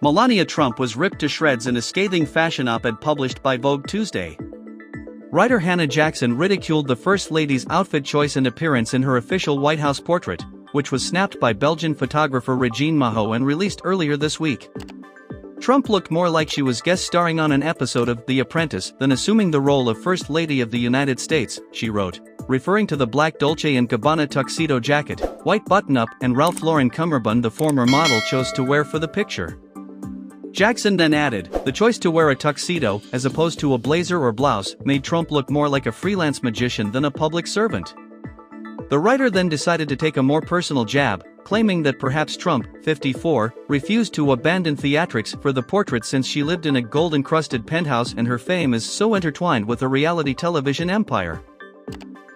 Melania Trump was ripped to shreds in a scathing fashion op-ed published by Vogue Tuesday. Writer Hannah Jackson ridiculed the First Lady's outfit choice and appearance in her official White House portrait, which was snapped by Belgian photographer Régine Mahaux and released earlier this week. Trump looked more like she was guest starring on an episode of The Apprentice than assuming the role of First Lady of the United States, she wrote, referring to the black Dolce & Gabbana tuxedo jacket, white button-up and Ralph Lauren cummerbund the former model chose to wear for the picture. Jackson then added, the choice to wear a tuxedo, as opposed to a blazer or blouse, made Trump look more like a freelance magician than a public servant. The writer then decided to take a more personal jab, claiming that perhaps Trump, 54, refused to abandon theatrics for the portrait since she lived in a gold-encrusted penthouse and her fame is so intertwined with a reality television empire.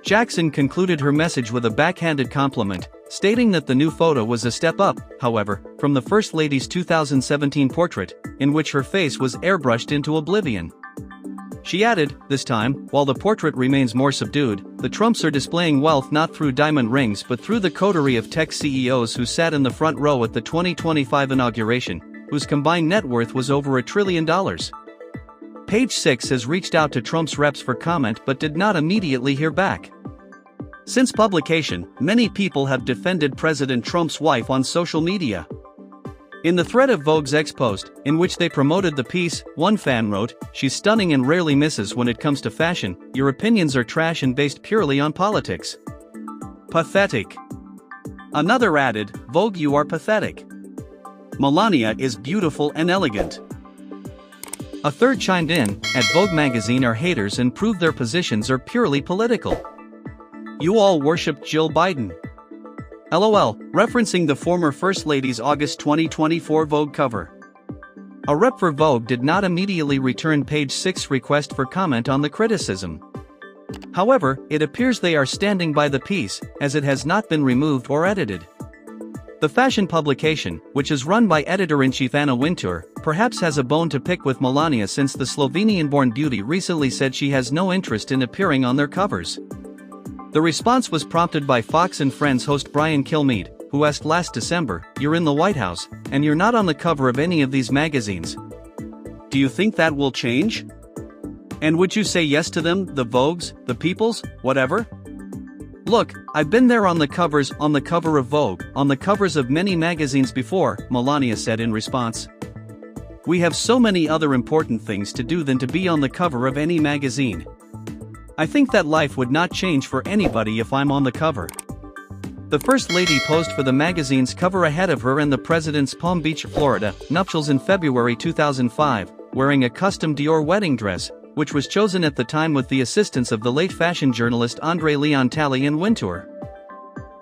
Jackson concluded her message with a backhanded compliment, stating that the new photo was a step up, however, from the First Lady's 2017 portrait, in which her face was airbrushed into oblivion. She added, this time, while the portrait remains more subdued, the Trumps are displaying wealth not through diamond rings but through the coterie of tech CEOs who sat in the front row at the 2025 inauguration, whose combined net worth was over $1 trillion. Page 6 has reached out to Trump's reps for comment but did not immediately hear back. Since publication, many people have defended President Trump's wife on social media. In the thread of Vogue's X post, in which they promoted the piece, one fan wrote, "She's stunning and rarely misses when it comes to fashion, your opinions are trash and based purely on politics. Pathetic." Another added, "Vogue, you are pathetic. Melania is beautiful and elegant." A third chimed in, "At Vogue magazine are haters and prove their positions are purely political. You all worshipped Jill Biden. LOL," referencing the former First Lady's August 2024 Vogue cover. A rep for Vogue did not immediately return Page 6's request for comment on the criticism. However, it appears they are standing by the piece, as it has not been removed or edited. The fashion publication, which is run by editor-in-chief Anna Wintour, perhaps has a bone to pick with Melania since the Slovenian-born beauty recently said she has no interest in appearing on their covers. The response was prompted by Fox and Friends host Brian Kilmeade, who asked last December, "You're in the White House, and you're not on the cover of any of these magazines. Do you think that will change? And would you say yes to them, the Vogues, the Peoples, whatever?" "Look, I've been there on the covers, on the cover of Vogue, on the covers of many magazines before," Melania said in response. "We have so many other important things to do than to be on the cover of any magazine. I think that life would not change for anybody if I'm on the cover." The First Lady posed for the magazine's cover ahead of her and the president's Palm Beach, Florida, nuptials in February 2005, wearing a custom Dior wedding dress, which was chosen at the time with the assistance of the late fashion journalist Andre Leon Talley and Wintour.